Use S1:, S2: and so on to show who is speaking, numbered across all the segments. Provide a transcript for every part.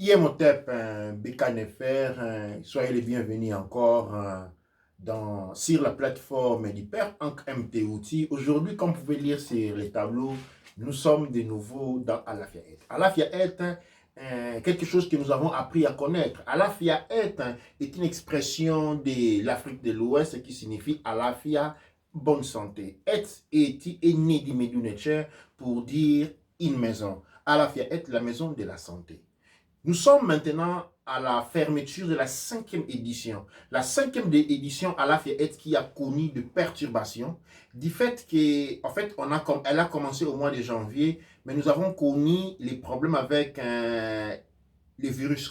S1: IMOTEP, BKNFR, soyez les bienvenus encore sur la plateforme d'Hyper Ankh MT Outils. Aujourd'hui, comme vous pouvez lire sur les tableaux, nous sommes de nouveau dans Alafiaet. Alafiaet, quelque chose que nous avons appris à connaître. Alafiaet est une expression de l'Afrique de l'Ouest qui signifie Alafia, bonne santé. Et né d'Imedunetcher pour dire une maison. Alafiaet, la maison de la santé. Nous sommes maintenant à la fermeture de la 5e édition. La 5e édition à la Fiat qui a connu de perturbations, du fait qu'en fait, elle a commencé au mois de janvier, mais nous avons connu les problèmes avec le virus,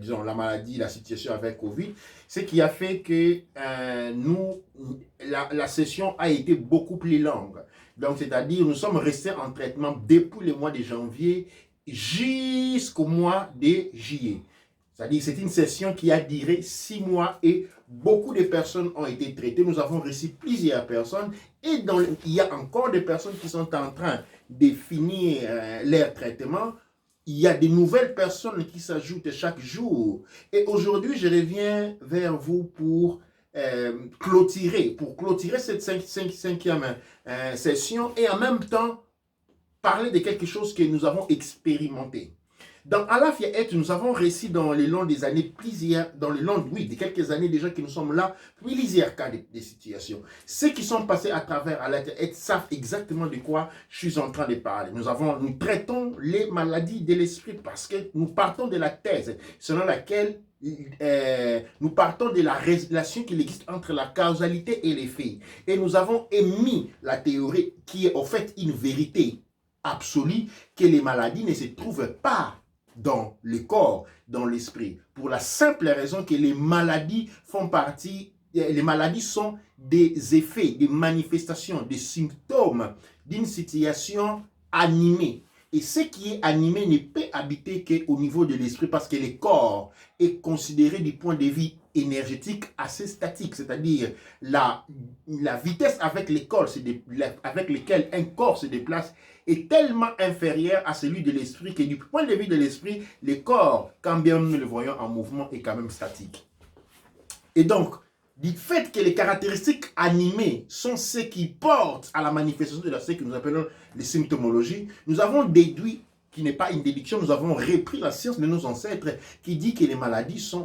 S1: disons la maladie, la situation avec Covid, ce qui a fait que la session a été beaucoup plus longue. Donc, c'est-à-dire, nous sommes restés en traitement depuis le mois de janvier jusqu'au mois de juillet. C'est-à-dire c'est une session qui a duré 6 mois et beaucoup de personnes ont été traitées. Nous avons reçu plusieurs personnes et il y a encore des personnes qui sont en train de finir leur traitement. Il y a de nouvelles personnes qui s'ajoutent chaque jour. Et aujourd'hui, je reviens vers vous pour clôturer cette 5e session et en même temps parler de quelque chose que nous avons expérimenté. Dans Alafiaet, nous avons réussi dans le long des années, de quelques années déjà que nous sommes là, plusieurs cas de situations. Ceux qui sont passés à travers Alafiaet savent exactement de quoi je suis en train de parler. Nous traitons les maladies de l'esprit parce que nous partons de la thèse selon laquelle nous partons de la relation qu'il existe entre la causalité et les faits. Et nous avons émis la théorie qui est en fait une vérité absolue, que les maladies ne se trouvent pas dans le corps, dans l'esprit, pour la simple raison que les maladies sont des effets, des manifestations, des symptômes d'une situation animée. Et ce qui est animé ne peut habiter qu'au niveau de l'esprit parce que le corps est considéré du point de vue énergétique assez statique, c'est-à-dire la vitesse avec laquelle un corps se déplace est tellement inférieure à celui de l'esprit que du point de vue de l'esprit, le corps, quand bien nous le voyons en mouvement, est quand même statique. Et donc, du fait que les caractéristiques animées sont ceux qui portent à la manifestation de ce que nous appelons les symptomologies, nous avons déduit, qui n'est pas une déduction, nous avons repris la science de nos ancêtres qui dit que les maladies se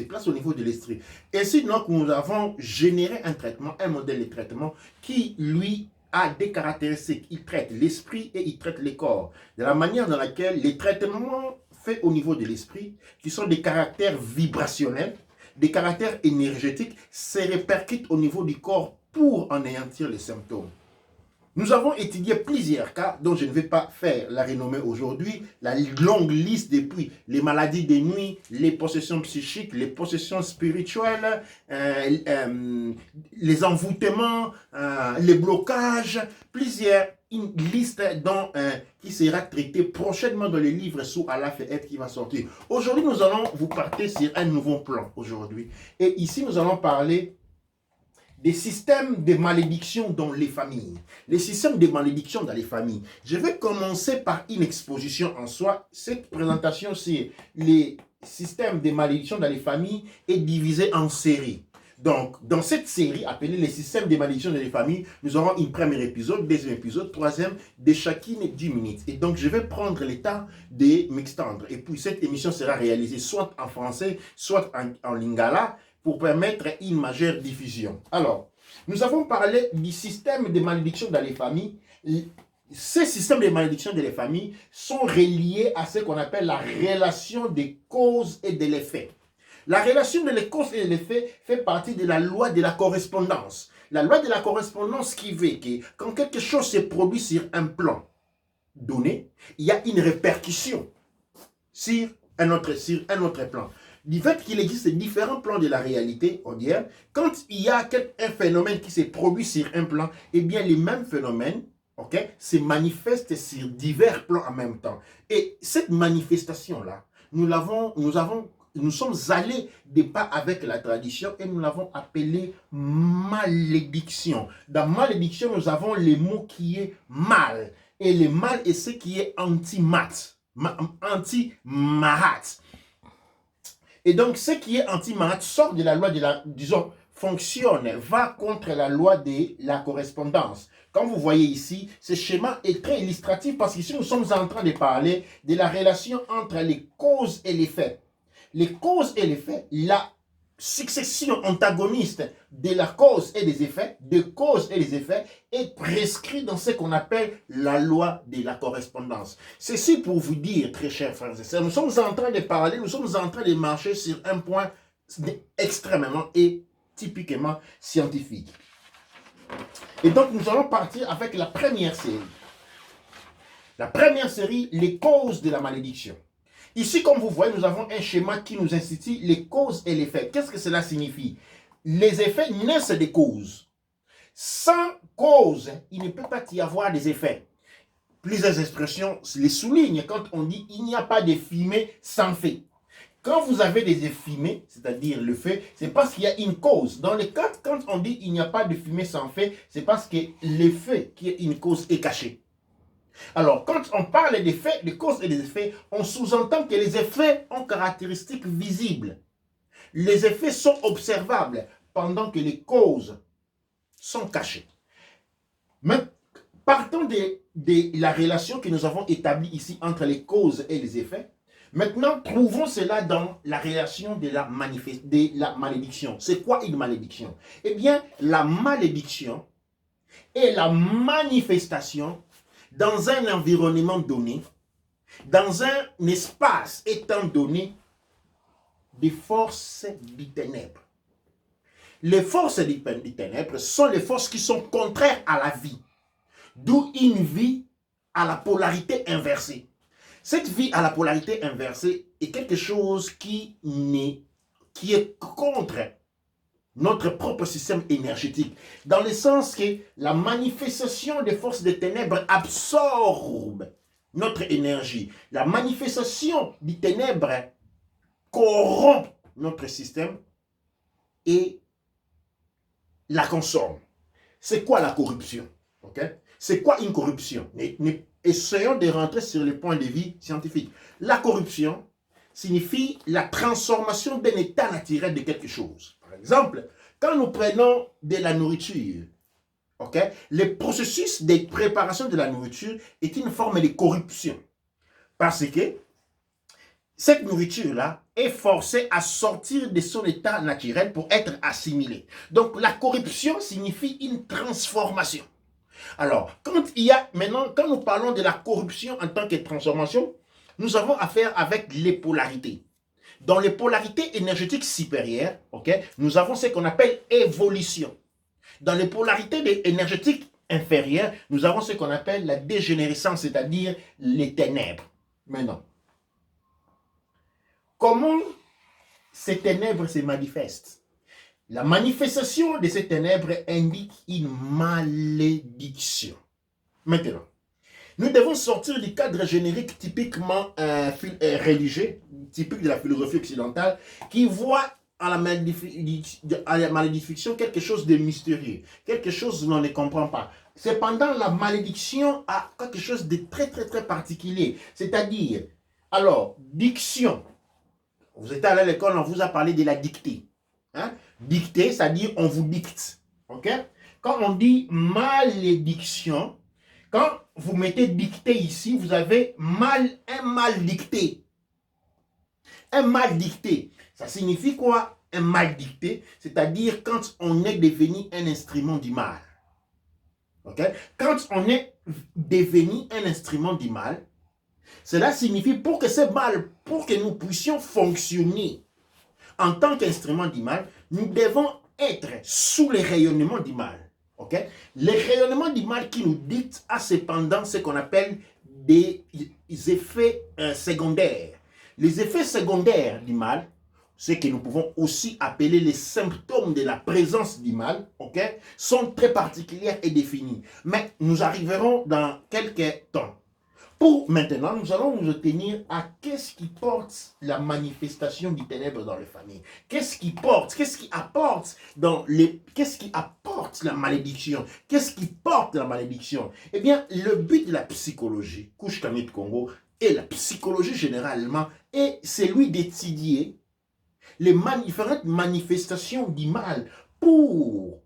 S1: placent au niveau de l'esprit. Ainsi donc, nous avons généré un traitement, un modèle de traitement qui, lui, a des caractéristiques. Il traite l'esprit et il traite le corps. De la manière dans laquelle les traitements faits au niveau de l'esprit, qui sont des caractères vibrationnels, des caractères énergétiques, se répercutent au niveau du corps pour anéantir les symptômes. Nous avons étudié plusieurs cas dont je ne vais pas faire la renommée aujourd'hui, la longue liste depuis les maladies de nuit, les possessions psychiques, les possessions spirituelles, les envoûtements, les blocages, une liste qui sera traitée prochainement dans le livre sous Alafiaet qui va sortir. Aujourd'hui, nous allons vous partir sur un nouveau plan aujourd'hui. Et ici, nous allons parler des systèmes de malédiction dans les familles. Les systèmes de malédiction dans les familles. Je vais commencer par une exposition en soi. Cette présentation sur les systèmes de malédiction dans les familles est divisée en séries. Donc, dans cette série appelée les systèmes de malédiction dans les familles, nous aurons un premier épisode, deuxième épisode, troisième, de chacune 10 minutes. Et donc, je vais prendre le temps de m'extendre. Et puis, cette émission sera réalisée soit en français, soit en lingala, pour permettre une majeure diffusion. Alors, nous avons parlé du système de malédiction dans les familles. Ces systèmes de malédiction dans les familles sont reliés à ce qu'on appelle la relation des causes et de l'effet. La relation des causes et de l'effet fait partie de la loi de la correspondance. La loi de la correspondance qui veut que quand quelque chose se produit sur un plan donné, il y a une répercussion sur un autre plan. Du fait qu'il existe différents plans de la réalité, on dirait, quand il y a un phénomène qui se produit sur un plan, eh bien, les mêmes phénomènes se manifestent sur divers plans en même temps. Et cette manifestation-là, nous sommes allés des pas avec la tradition et nous l'avons appelée malédiction. Dans malédiction, nous avons le mot qui est mal. Et le mal est ce qui est anti-mat. Anti-mahat. Et donc, ce qui est anti-malade sort de la loi de la, disons, fonctionne, va contre la loi de la correspondance. Comme vous voyez ici, ce schéma est très illustratif parce qu'ici, nous sommes en train de parler de la relation entre les causes et les faits. Les causes et les faits, la succession antagoniste de la cause et des effets, de cause et des effets, est prescrit dans ce qu'on appelle la loi de la correspondance. Ceci pour vous dire, très chers frères et sœurs, nous sommes en train de parler, nous sommes en train de marcher sur un point extrêmement et typiquement scientifique. Et donc, nous allons partir avec la première série. La première série, les causes de la malédiction. Ici, comme vous voyez, nous avons un schéma qui nous institue les causes et les faits. Qu'est-ce que cela signifie? Les effets naissent des causes. Sans cause, il ne peut pas y avoir des effets. Plusieurs expressions les soulignent quand on dit il n'y a pas de fumée sans fait. Quand vous avez des fumées, c'est-à-dire le feu, c'est parce qu'il y a une cause. Dans le cas, quand on dit il n'y a pas de fumée sans feu, c'est parce que le feu qui est une cause est caché. Alors, quand on parle des faits, des causes et des effets, on sous-entend que les effets ont caractéristiques visibles. Les effets sont observables, pendant que les causes sont cachées. Mais partons de la relation que nous avons établie ici entre les causes et les effets. Maintenant, trouvons cela dans la relation de la malédiction. C'est quoi une malédiction? Eh bien, la malédiction est la manifestation dans un environnement donné, dans un espace étant donné, des forces des ténèbres. Les forces des ténèbres sont les forces qui sont contraires à la vie, d'où une vie à la polarité inversée. Cette vie à la polarité inversée est quelque chose qui est contre notre propre système énergétique, dans le sens que la manifestation des forces des ténèbres absorbe notre énergie. La manifestation des ténèbres corrompt notre système et la consomme. C'est quoi la corruption? Okay? C'est quoi une corruption? Essayons de rentrer sur le point de vue scientifique. La corruption signifie la transformation d'un état naturel de quelque chose. Par exemple, quand nous prenons de la nourriture, le processus de préparation de la nourriture est une forme de corruption. Parce que cette nourriture-là est forcée à sortir de son état naturel pour être assimilée. Donc la corruption signifie une transformation. Alors, quand nous parlons de la corruption en tant que transformation, nous avons affaire avec les polarités. Dans les polarités énergétiques supérieures, nous avons ce qu'on appelle évolution. Dans les polarités énergétiques inférieures, nous avons ce qu'on appelle la dégénérescence, c'est-à-dire les ténèbres. Maintenant, comment ces ténèbres se manifestent? La manifestation de ces ténèbres indique une malédiction. Maintenant, nous devons sortir du cadre générique typiquement religieux, typique de la philosophie occidentale, qui voit à la malédiction quelque chose de mystérieux, quelque chose que l'on ne comprend pas. Cependant, la malédiction a quelque chose de très très très particulier. C'est-à-dire, alors, diction. Vous êtes allé à l'école, on vous a parlé de la dictée. Dictée, c'est-à-dire on vous dicte. Quand on dit malédiction, quand vous mettez dictée ici, vous avez un mal dicté. Un mal dicté, ça signifie quoi? Un mal dicté, c'est-à-dire quand on est devenu un instrument du mal. Quand on est devenu un instrument du mal, cela signifie pour que nous puissions fonctionner en tant qu'instrument du mal, nous devons être sous les rayonnements du mal. Les rayonnements du mal qui nous dictent a cependant ce qu'on appelle des effets secondaires. Les effets secondaires du mal, ce que nous pouvons aussi appeler les symptômes de la présence du mal, sont très particuliers et définis. Mais nous arriverons dans quelques temps. Pour maintenant, nous allons nous tenir à qu'est-ce qui porte la manifestation du ténèbre dans les familles. Qu'est-ce qui apporte la malédiction? Qu'est-ce qui porte la malédiction? Eh bien, le but de la psychologie, Couche Kamit Congo, et la psychologie généralement, est celui d'étudier les différentes manifestations du mal pour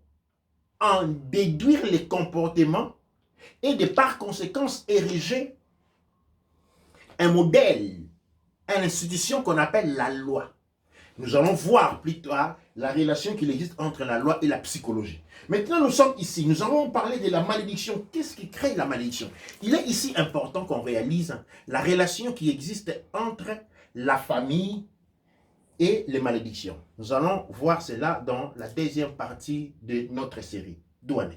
S1: en déduire les comportements et de par conséquence ériger un modèle, une institution qu'on appelle la loi. Nous allons voir plus tard la relation qu'il existe entre la loi et la psychologie. Maintenant, nous sommes ici. Nous allons parler de la malédiction. Qu'est-ce qui crée la malédiction? Il est ici important qu'on réalise la relation qui existe entre la famille et les malédictions. Nous allons voir cela dans la deuxième partie de notre série. Douane.